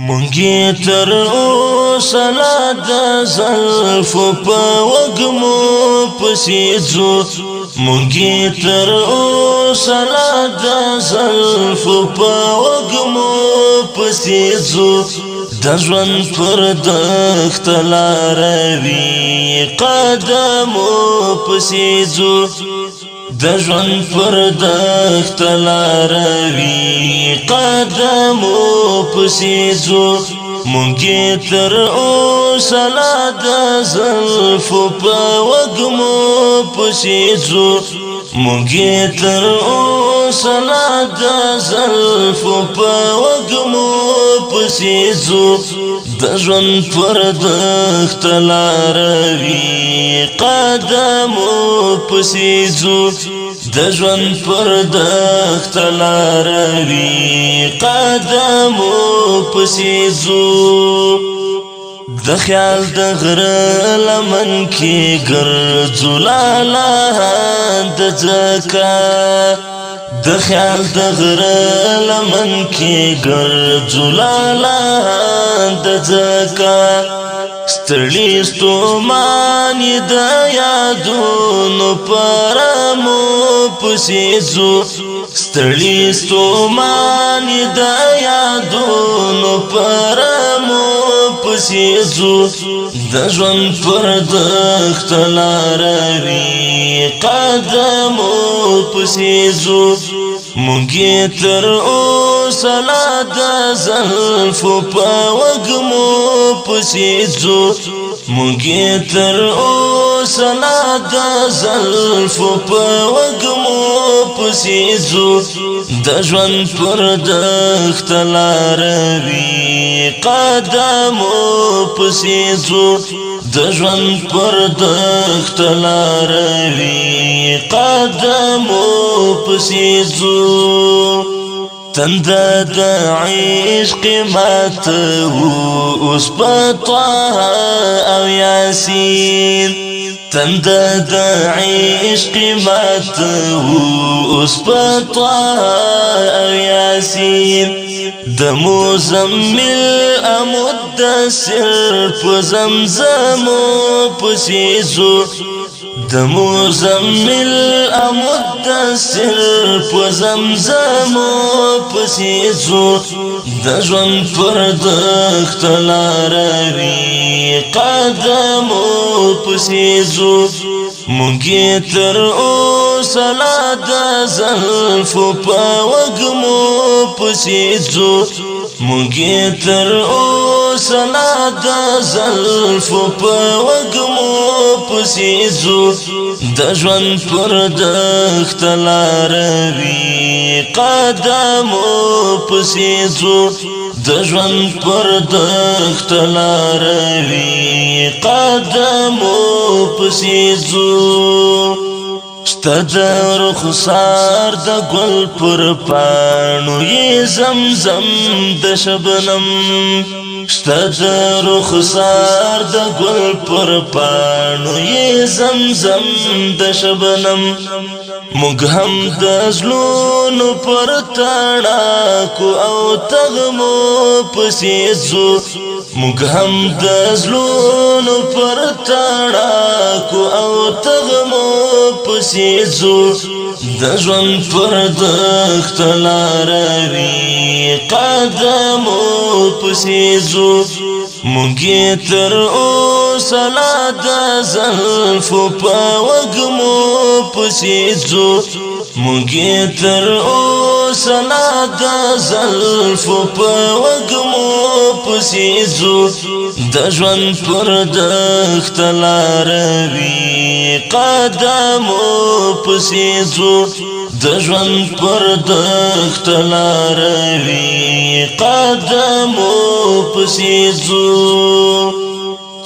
مونږی تر اوسه لا د زلفو په وږمو پسې ځو مونږی تر اوسه لا د زلفو په وږمو پسې ځو د ژوند پر دښته لاروي قدمو پسې ځو د ژوند پر دښته لاروي قدمو پسې ځو مونږی تر اوسه لا د زلفو په وږمو پسې ځو مونږی تر اوسه لا د زلفو په وږمو پسې ځو د ژوند پر دښته لاروي قدمو پسې ځو د ژوند پر دښته لاروي قدمو پسې ځو د خیال د غره لمن کې ګرځو لالاند ځکه د خیال د غره لمن کې ګرځو لالاند ځکه ستړي ستوماني د یادونو پرمو پسې ځو ستړي ستوماني د یادونو پرمو پسې ځو د ژوند پر دښته لاروي قدمو پسې ځو مونږی تر اوسه لا د زلفو په وږمو پسې ځو مونږی تر اوسه لا د زلفو په وږمو پسې ځو د ژوند پر دښته لاروي قدمو پسې ځو د ژوند پر دښته لاروي قدمو پسې ځو تنده د عشق ماته اوس په طه او یاسین تنده د عشق ماته اوس په طه او یاسین د مزمل مدثر په زمزمو پسې ځو د مزمل مدثر په زمزمو پسې ځو د ژوند پر دښته لاروي قدمو پسې ځو مونږی تر اوسه لا د زلفو په وږمو پسې ځو مونږی تر اوسه لا د زلفو په وږمو پسې ځو د ژوند پر دښته لاروي قدمو پسې ځو د ژوند پر دښته لاروي قدمو پسې ځو شته د رخسار د ګل پر پاڼو یې زمزم د شبنم شته د رخسار د ګل پر پاڼو یې زمزم د شبنم موږ هم د زړونو پر تڼاکو او تغمو پسې ځو موږ هم د زړونو پر تڼاکو او تغمو پسې ځو د ژوند پر دښته لاروي قدمو پسې ځو مونږی تر اوسه لا د زلفو په وږمو پسې ځو مونږی تر اوسه لا د زلفو په وږمو پسې ځو د ژوند پر دښته لاروي قدمو پسې ځو د ژوند پر دښته لاروي قدمو پسې ځو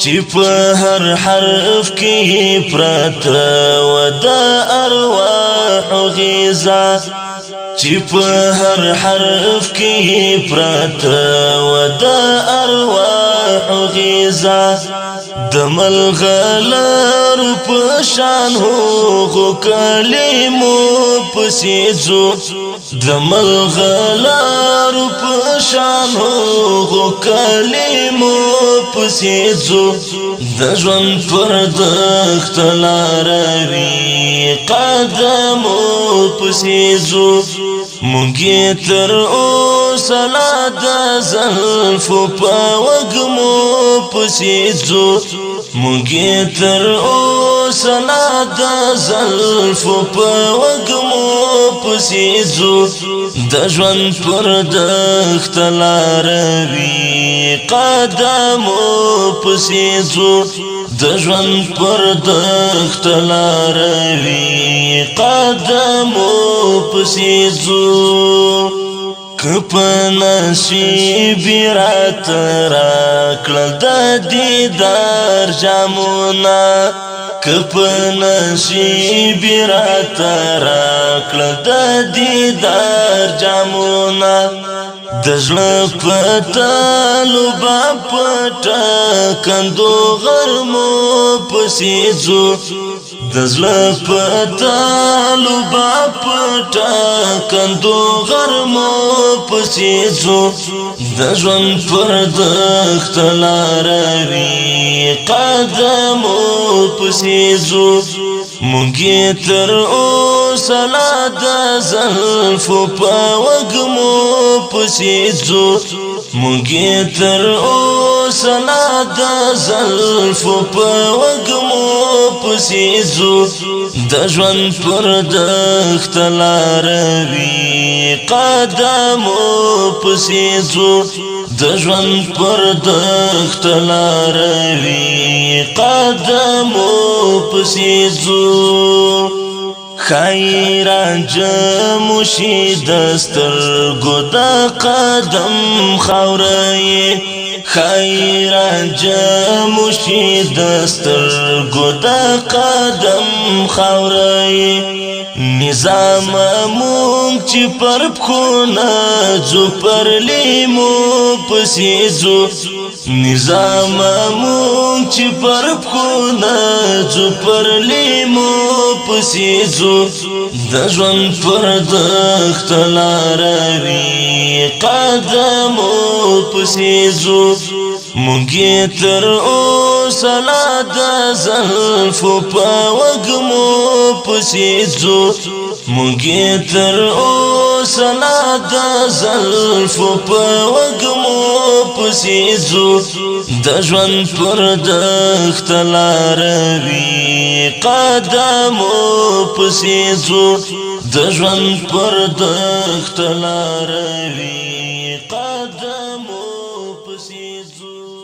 چې په هر حرف کې پراته و د ارواحو غذا چې په هر حرف کې پراته و د ارواحو غذا دمل غلر پشان هو کلمو پسیزو دمل غلر پشان هو کلمو پسیزو دژوند پر دخت لاروی قدمو پسیزو مونږی تر اوسه لا د زلفو په وږمو پسې ځو مونږی تر اوسه لا د زلفو په وږمو پسې ځو د ژوند پر دښته لاروي قدمو پسې ځو د ژوند پر دښته لاروي قدمو پسې ځو که په نصیب راته راکړل د دیدار جامونه که په نصیب راته راکړل د دیدار جامونه د زړه په تالو به په ټاکندو غرمو پسې ځو د زړه په تالو به په ټاکندو غرمو پسې ځو د ژوند پر دښته لاروي قدمو پسې ځو مونږی تر اوسه لا د زلفو په وږمو پسې ځو مونږی تر اوسه لا د زلفو په وږمو پسې ځو د ژوند پر دښته لاروي قدمو پسې ځو د ژوند پر دښته لاروي قدمو پسې ځو خیران جمو شي د سترګو د قدم خاورې خیران جمو شي د سترګو د قدم خاورې نظام مونږ چې پر پښو نه ځو پر لیمو پسې ځو نظام مونږ چې پر پښو نه ځو پر لیمو پسې ځو د ژوند پر دښته لاروي قدمو پسې ځو مونږی تر اوسه لا د زلفو په وږمو پسې ځو مونږی تر اوسه لا د زلفو په وږمو پسې ځو د ژوند پر دښته لاروي قدمو پسې ځو د ژوند پر دښته لاروي قدمو پسې ځو